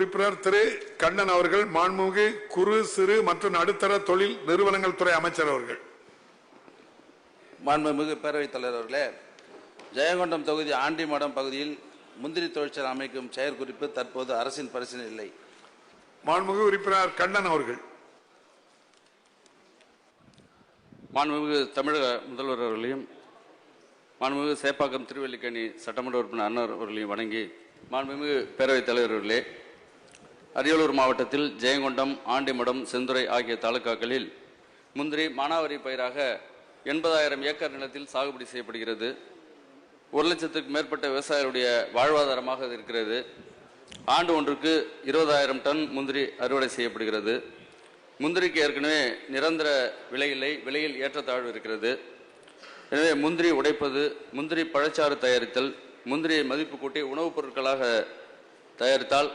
உறுப்பினர் திரு கண்ணன் அவர்கள் மாண்புமிகு குறு சிறு மற்றும் நடுத்தர தொழில் நிறுவனங்கள் துறை அமைச்சர் அவர்கள். மாண்புமிகு பேரவைத் தலைவர் அவர்களே, ஜெயங்கொண்டம் தொகுதி ஆண்டிமடம் பகுதியில் முந்திரி தொழிற்சாலை அமைக்கும் செயற்குறிப்பு தற்போது அரசின் பரிசீலனையில் இல்லை. மாண்புமிகு உறுப்பினர் கண்ணன் அவர்கள். மாண்புமிகு தமிழக முதல்வர் அவர்களையும் மாண்புமிகு சேப்பாக்கம் திருவல்லிக்கேணி சட்டமன்ற உறுப்பினர் அண்ணர் அவர்களையும் வணங்கி, மாண்புமிகு பேரவைத் தலைவர் அவர்களே, அரியலூர் மாவட்டத்தில் ஜெயங்கொண்டம், ஆண்டிமடம், செந்துறை ஆகிய தாலுகாக்களில் முந்திரி மானாவாரி பயிராக 80,000 ஏக்கர் நிலத்தில் சாகுபடி செய்யப்படுகிறது. 1,00,000க்கு மேற்பட்ட விவசாயிகளுடைய வாழ்வாதாரமாக இருக்கிறது. ஆண்டு ஒன்றுக்கு 20,000 டன் முந்திரி அறுவடை செய்யப்படுகிறது. முந்திரிக்கு ஏற்கனவே நிரந்தர விலை இல்லை, விலையில் ஏற்றத்தாழ்வு இருக்கிறது. எனவே முந்திரி உடைப்பது, முந்திரி பழச்சாறு தயாரித்தல், முந்திரியை மதிப்பு கூட்டி உணவுப் பொருட்களாக தயாரித்தால்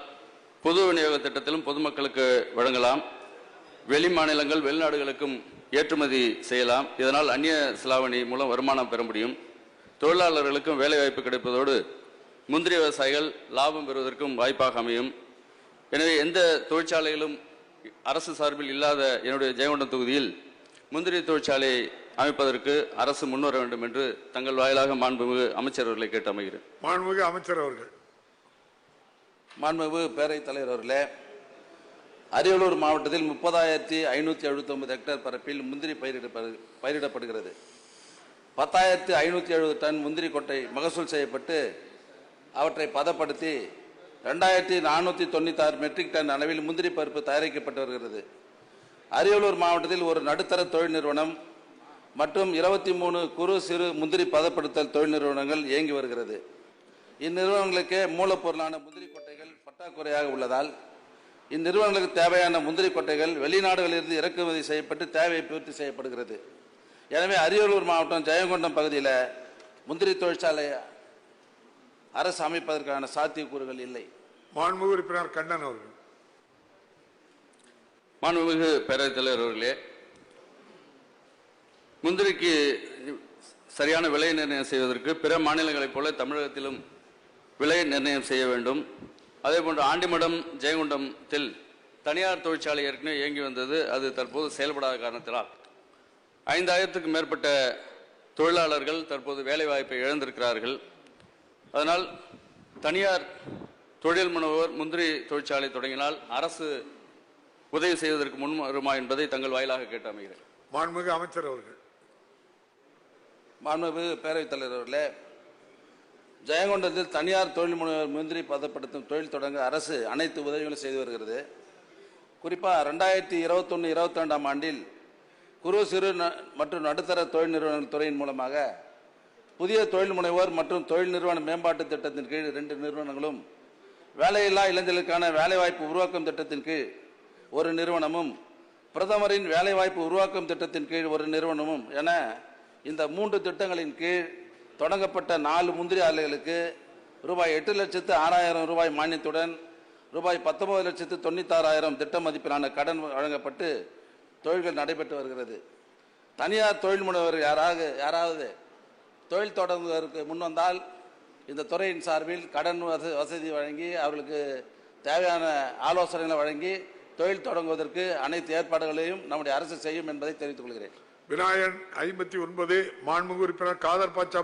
பொது விநியோக திட்டத்திலும் பொதுமக்களுக்கு வழங்கலாம். வெளி மாநிலங்கள், வெளிநாடுகளுக்கும் ஏற்றுமதி செய்யலாம். இதனால் அந்நிய செலாவணி மூலம் வருமானம் பெற முடியும். தொழிலாளர்களுக்கும் வேலைவாய்ப்பு கிடைப்பதோடு முந்திரி விவசாயிகள் லாபம் பெறுவதற்கும் வாய்ப்பாக அமையும். எனவே எந்த தொழிற்சாலைகளும் அரசு சார்பில் இல்லாத என்னுடைய ஜெயங்கொண்டம் தொகுதியில் முந்திரி தொழிற்சாலை அமைப்பதற்கு அரசு முன்வர வேண்டும் என்று தங்கள் வாயிலாக மாண்புமிகு அமைச்சர் அவர்களை கேட்டு அமைகிறேன். மாண்புமிகு அமைச்சர் அவர்கள். மாண்புமிகு பேரவைத் தலைவர் அவர்களே, அரியலூர் மாவட்டத்தில் 30,579 ஹெக்டேர் பரப்பில் முந்திரி பயிரிடப்படுகிறது. 10,570 டன் முந்திரி கொட்டை மகசூல் செய்யப்பட்டு அவற்றை பதப்படுத்தி 2,496 மெட்ரிக் டன் அளவில் முந்திரி பருப்பு தயாரிக்கப்பட்டு வருகிறது. அரியலூர் மாவட்டத்தில் ஒரு நடுத்தர தொழில் நிறுவனம் மற்றும் 23 குறு சிறு முந்திரி பதப்படுத்தல் தொழில் நிறுவனங்கள் இயங்கி வருகிறது. இந்நிறுவனங்களுக்கு மூலப்பொருளான முந்திரி கொட்டைகள் பற்றாக்குறையாக உள்ளதால் இந்நிறுவனங்களுக்கு தேவையான முந்திரி கொட்டைகள் வெளிநாடுகளிலிருந்து இறக்குமதி செய்யப்பட்டு தேவையை பூர்த்தி செய்யப்படுகிறது. எனவே அரியலூர் மாவட்டம் ஜெயங்கொண்டம் பகுதியில் முந்திரி தொழிற்சாலை அரசு அமைப்பதற்கான சாத்தியக்கூறுகள் இல்லை. மாண்புமிகு உறுப்பினர் கண்ணன் அவர்கள். மாண்புமிகு பேரவைத் தலைவர் அவர்களே, முந்திரிக்கு சரியான விலை நிர்ணயம் செய்வதற்கு பிற மாநிலங்களைப் போல தமிழகத்திலும் விலை நிர்ணயம் செய்ய வேண்டும். அதேபோன்று ஆண்டிமடம், ஜெயங்கொண்டத்தில் தனியார் தொழிற்சாலை ஏற்கனவே இயங்கி வந்தது. அது தற்போது செயல்படாத காரணத்தினால் 5,000க்கு மேற்பட்ட தொழிலாளர்கள் தற்போது வேலைவாய்ப்பை இழந்திருக்கிறார்கள். அதனால் தனியார் தொழில் முனைவோர் முந்திரி தொழிற்சாலை தொடங்கினால் அரசு உதவி செய்வதற்கு முன் வருமா என்பதை தங்கள் வாயிலாக கேட்டு அமைகிறேன். மாண்புமிகு அமைச்சர் அவர்கள். மாண்புமிகு பேரவைத் தலைவர் அவர்களே, ஜெயங்கொண்டத்தில் தனியார் தொழில் முனைவோர் முந்திரி பதப்படுத்தும் தொழில் தொடங்க அரசு அனைத்து உதவிகளும் செய்து வருகிறது. குறிப்பாக 2021-22ஆம் ஆண்டில் குறு சிறு மற்றும் நடுத்தர தொழில் நிறுவனங்கள் துறையின் மூலமாக புதிய தொழில் முனைவோர் மற்றும் தொழில் நிறுவன மேம்பாட்டு திட்டத்தின் கீழ் 2 நிறுவனங்களும், வேலையில்லா இளைஞர்களுக்கான வேலைவாய்ப்பு உருவாக்கும் திட்டத்தின் கீழ் ஒரு நிறுவனமும், பிரதமரின் வேலைவாய்ப்பு உருவாக்கும் திட்டத்தின் கீழ் ஒரு நிறுவனமும் என இந்த 3 திட்டங்களின் கீழ் தொடங்கப்பட்ட 4 முந்திரி ஆலைகளுக்கு ரூபாய் 8,06,000 ரூபாய் மானியத்துடன் ரூபாய் 19,96,000 திட்ட மதிப்பிலான கடன் வழங்கப்பட்டு தொழில்கள் நடைபெற்று வருகிறது. தனியார் தொழில் முனைவர் யாராவது தொழில் தொடங்குவதற்கு முன்வந்தால் இந்த துறையின் சார்பில் கடன் வசதி வழங்கி அவர்களுக்கு தேவையான ஆலோசனைகளை வழங்கி தொழில் தொடங்குவதற்கு அனைத்து ஏற்பாடுகளையும் நம்முடைய அரசு செய்யும் என்பதை தெரிவித்துக் கொள்கிறேன். விநாயகன் 59 மாண்புமிகு உறுப்பினர் காதர் பாட்சா.